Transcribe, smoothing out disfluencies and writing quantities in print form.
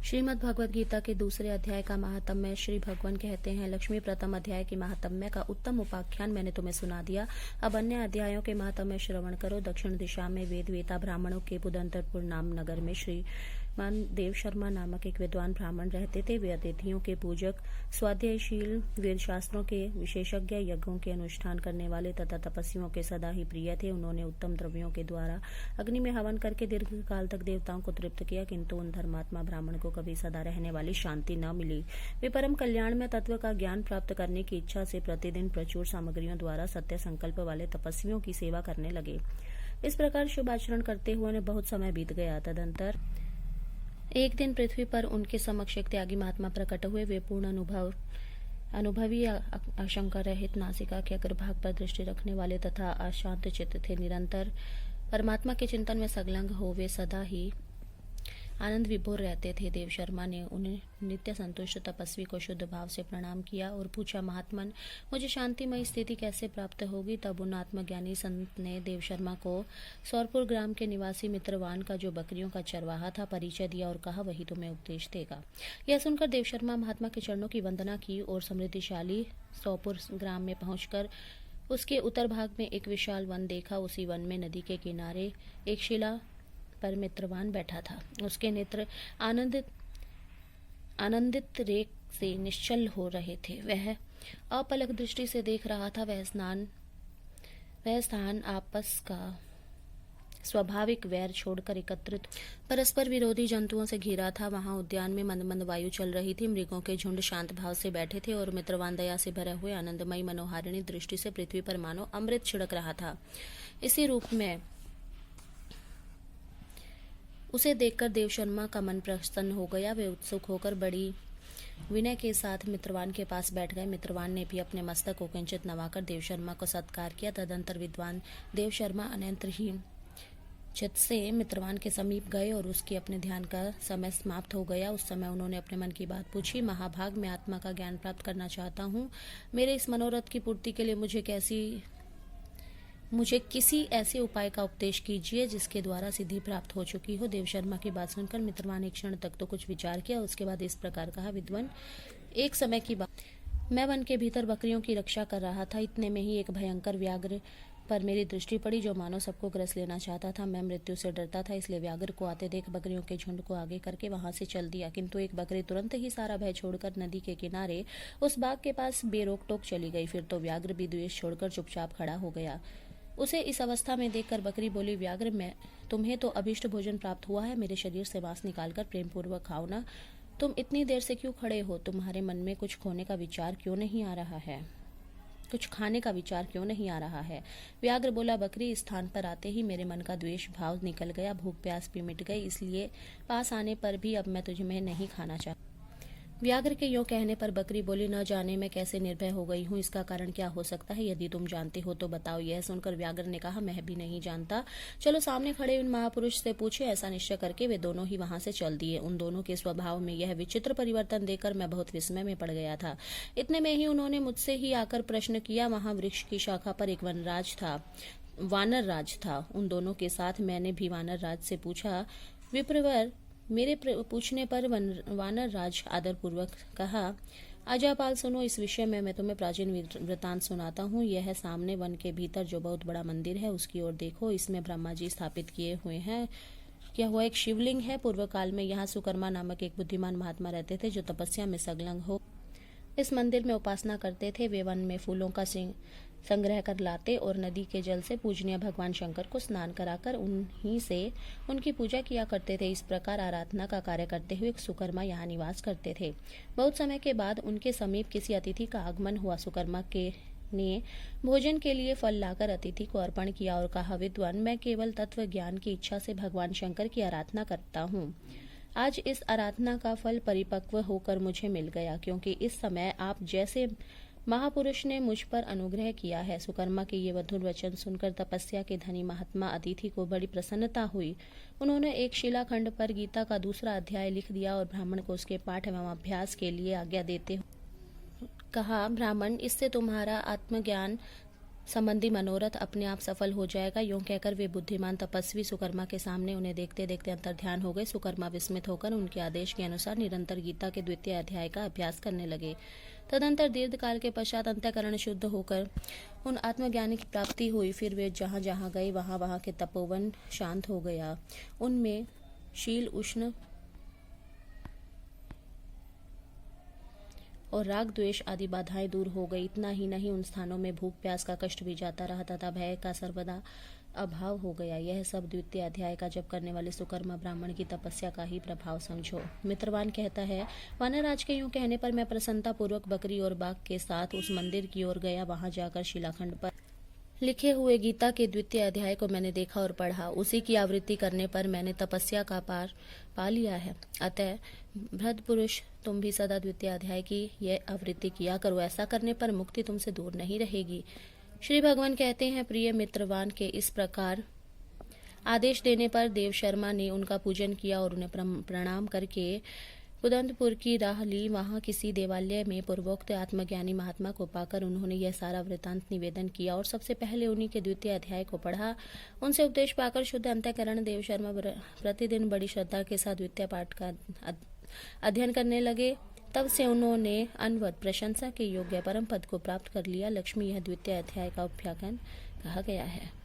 श्रीमद् भगवद गीता के दूसरे अध्याय का महात्म्य। श्री भगवान कहते हैं, लक्ष्मी प्रथम अध्याय के महात्म्य का उत्तम उपाख्यान मैंने तुम्हें सुना दिया। अब अन्य अध्यायों के महात्म्य श्रवण करो। दक्षिण दिशा में वेद वेता ब्राह्मणों के पुदंतरपुर नाम नगर में श्रीमान देव शर्मा नामक एक विद्वान ब्राह्मण रहते थे। वे अतिथियों के पूजक, स्वाध्यायशील, वेद शास्त्रों के विशेषज्ञ, यज्ञों के अनुष्ठान करने वाले तथा तपस्वियों के सदा ही प्रिय थे। उन्होंने उत्तम द्रव्यों के द्वारा अग्नि में हवन करके दीर्घ काल तक देवताओं को तृप्त किया, किंतु उन धर्मात्मा ब्राह्मण को कभी सदा रहने वाली शांति न मिली। वे परम कल्याण में तत्व का ज्ञान प्राप्त करने की इच्छा से प्रतिदिन प्रचुर सामग्रियों द्वारा सत्य संकल्प वाले तपस्वियों की सेवा करने लगे। इस प्रकार शुभ आचरण करते हुए उन्हें बहुत समय बीत गया। तदंतर एक दिन पृथ्वी पर उनके समक्ष एक त्यागी महात्मा प्रकट हुए। वे पूर्ण अनुभवी, आशंका रहित, नासिका के अग्रभाग पर दृष्टि रखने वाले तथा अशांत चित्त थे। निरंतर परमात्मा के चिंतन में संलग्न हो वे सदा ही आनंद विभोर रहते थे। देव शर्मा ने उन्हें नित्य संतुष्ट तपस्वी को शुद्ध भाव से प्रणाम किया और पूछा, महात्मन, मुझे शांतिमय स्थिति कैसे प्राप्त होगी? तब उन आत्मज्ञानी संत ने देव शर्मा को सौरपुर ग्राम के निवासी मित्रवान का, जो बकरियों का चरवाहा था, परिचय दिया और कहा, वही तुम्हें उपदेश देगा। यह सुनकर देव शर्मा महात्मा के चरणों की वंदना की और समृद्धिशाली सौरपुर ग्राम में पहुंचकर उसके उत्तर भाग में एक विशाल वन देखा। उसी वन में नदी के किनारे एक शिला पर मित्रवान बैठा था। उसके नेत्र आनंदित रेख से निश्चल हो रहे थे। वह अपलक दृष्टि से देख रहा था। वह स्थान आपस का स्वाभाविक वैर छोड़कर एकत्रित परस्पर विरोधी जंतुओं से घिरा था। वहां उद्यान में मंद मंद वायु चल रही थी। मृगों के झुंड शांत भाव से बैठे थे और मित्रवान दया से भरे हुए आनंदमयी मनोहारिणी दृष्टि से पृथ्वी पर मानो अमृत छिड़क रहा था। इसी रूप में उसे देखकर देव शर्मा का मन प्रसन्न हो गया। वे उत्सुक होकर बड़ी विनय के साथ मित्रवान के पास बैठ गए। मित्रवान ने भी अपने मस्तक को किंचित नवाकर देव शर्मा को सत्कार किया। तदंतर विद्वान देव शर्मा अनंत ही चित्त से मित्रवान के समीप गए और उसके अपने ध्यान का समय समाप्त हो गया। उस समय उन्होंने अपने मन की बात पूछी। महाभाग, मैं आत्मा का ज्ञान प्राप्त करना चाहता हूँ। मेरे इस मनोरथ की पूर्ति के लिए मुझे किसी ऐसे उपाय का उपदेश कीजिए जिसके द्वारा सिद्धि प्राप्त हो चुकी हो। देव शर्मा की बात सुनकर मित्रवान एक क्षण तक तो कुछ विचार किया। उसके बाद इस प्रकार कहा, विद्वान, एक समय की बात, मैं वन के भीतर बकरियों की रक्षा कर रहा था। इतने में ही एक भयंकर व्याघ्र पर मेरी दृष्टि पड़ी, जो मानो सबको ग्रस लेना चाहता था। मैं मृत्यु से डरता था, इसलिए व्याघ्र को आते देख बकरियों के झुंड को आगे करके वहां से चल दिया। किंतु एक बकरी तुरंत ही सारा भय छोड़कर नदी के किनारे उस बाग के पास बेरोक टोक चली गई। फिर तो व्याघ्र भी द्वेष छोड़कर चुपचाप खड़ा हो गया। उसे इस अवस्था में देखकर बकरी बोली, व्याघ्र, मैं तुम्हें तो अभिष्ट भोजन प्राप्त हुआ है। मेरे शरीर से मांस निकालकर प्रेम पूर्वक खाओ ना। तुम इतनी देर से क्यों खड़े हो? तुम्हारे मन में कुछ खोने का विचार क्यों नहीं आ रहा है? कुछ खाने का विचार क्यों नहीं आ रहा है? व्याघ्र बोला, बकरी, इस स्थान पर आते ही मेरे मन का द्वेष भाव निकल गया। भूख प्यास भी मिट गई, इसलिए पास आने पर भी अब मैं तुझमें नहीं खाना चाहता। व्याघ्र के यूं कहने पर बकरी बोली, न जाने मैं कैसे निर्भय हो गई हूँ। इसका कारण क्या हो सकता है? यदि तुम जानते हो तो बताओ। यह सुनकर व्याघ्र ने कहा, मैं भी नहीं जानता। चलो सामने खड़े उन महापुरुष से पूछे। ऐसा निश्चय करके वे दोनों ही वहां से चल दिए। उन दोनों के स्वभाव में यह विचित्र परिवर्तन देखकर मैं बहुत विस्मय में पड़ गया था। इतने में ही उन्होंने मुझसे ही आकर प्रश्न किया। वहां वृक्ष की शाखा पर एक वानर राज था। उन दोनों के साथ मैंने भी वानर राज से पूछा। विप्रवर, मेरे पूछने पर वानर राज आदर पूर्वक कहा, आजापाल, सुनो, इस विषय में मैं तुम्हें प्राचीन वृतांत सुनाता हूँ। यह सामने वन के भीतर जो बहुत बड़ा मंदिर है, उसकी ओर देखो। इसमें ब्रह्मा जी स्थापित किए हुए हैं। क्या हुआ, एक शिवलिंग है। पूर्व काल में यहाँ सुकर्मा नामक एक बुद्धिमान महात्मा रहते थे, जो तपस्या में संलग्न हो इस मंदिर में उपासना करते थे। वे वन में फूलों का संग्रह कर लाते और नदी के जल से पूजनीय भगवान शंकर को स्नान कराकर उन्हीं से उनकी पूजा किया करते थे। इस प्रकार आराधना का कार्य करते हुए सुकर्मा यहाँ निवास करते थे। बहुत समय के बाद उनके समीप किसी अतिथि का आगमन हुआ। सुकर्मा ने भोजन के लिए फल लाकर अतिथि को अर्पण किया और कहा, विद्वान, मैं केवल तत्व ज्ञान की इच्छा से भगवान शंकर की आराधना करता हूँ। आज इस आराधना का फल परिपक्व होकर मुझे मिल गया, क्योंकि इस समय आप जैसे महापुरुष ने मुझ पर अनुग्रह किया है। सुकर्मा के ये मधुर वचन सुनकर तपस्या के धनी महात्मा अतिथि को बड़ी प्रसन्नता हुई। उन्होंने एक शिलाखंड पर गीता का दूसरा अध्याय लिख दिया और ब्राह्मण को उसके पाठ एवं अभ्यास के लिए आज्ञा देते कहा, ब्राह्मण, इससे तुम्हारा आत्मज्ञान संबंधी मनोरथ अपने आप सफल हो जाएगा। यूं कहकर वे बुद्धिमान तपस्वी सुकर्मा के सामने उन्हें देखते देखते अंतर्ध्यान हो गए। सुकर्मा विस्मित होकर उनके आदेश के अनुसार निरंतर गीता के द्वितीय अध्याय का अभ्यास करने लगे। तदंतर दीर्घ काल के पश्चात अंतःकरण शुद्ध होकर उन आत्मज्ञानी की प्राप्ति हुई। फिर वे जहाँ जहाँ गए वहाँ वहाँ के तपोवन शांत हो गया। उनमें शील, उष्ण और राग द्वेष आदि बाधाएं दूर हो गई। इतना ही नहीं, उन स्थानों में भूख प्यास का कष्ट भी जाता रहा तथा भय का सर्वदा अभाव हो गया। यह सब द्वितीय अध्याय का जप करने वाले सुकर्मा ब्राह्मण की तपस्या का ही प्रभाव समझो। मित्रवान कहता है, वानरराज के यूं कहने पर मैं प्रसन्नता पूर्वक बकरी और बाघ के साथ उस मंदिर की ओर गया। वहां जाकर शिलाखंड पर लिखे हुए गीता के द्वितीय अध्याय को मैंने देखा और पढ़ा। उसी की आवृत्ति करने पर मैंने तपस्या का पार पा लिया है। अतः भृद पुरुष, तुम भी सदा द्वितीय अध्याय की यह आवृत्ति किया करो। ऐसा करने पर मुक्ति तुमसे दूर नहीं रहेगी। श्री भगवान कहते हैं, प्रिय मित्रवान के इस प्रकार आदेश देने पर देव शर्मा ने उनका पूजन किया और उन्हें प्रणाम करके कुदंतपुर की राह ली। वहां किसी देवालय में पूर्वोक्त आत्मज्ञानी महात्मा को पाकर उन्होंने यह सारा वृतांत निवेदन किया और सबसे पहले उन्हीं के द्वितीय अध्याय को पढ़ा। उनसे उपदेश पाकर शुद्ध अंतःकरण देव शर्मा प्रतिदिन बड़ी श्रद्धा के साथ द्वितीय पाठ का अध्ययन करने लगे। तब से उन्होंने अनवद प्रशंसा के योग्य परम पद को प्राप्त कर लिया। लक्ष्मी, यह द्वितीय अध्याय का उपाख्यान कहा गया है।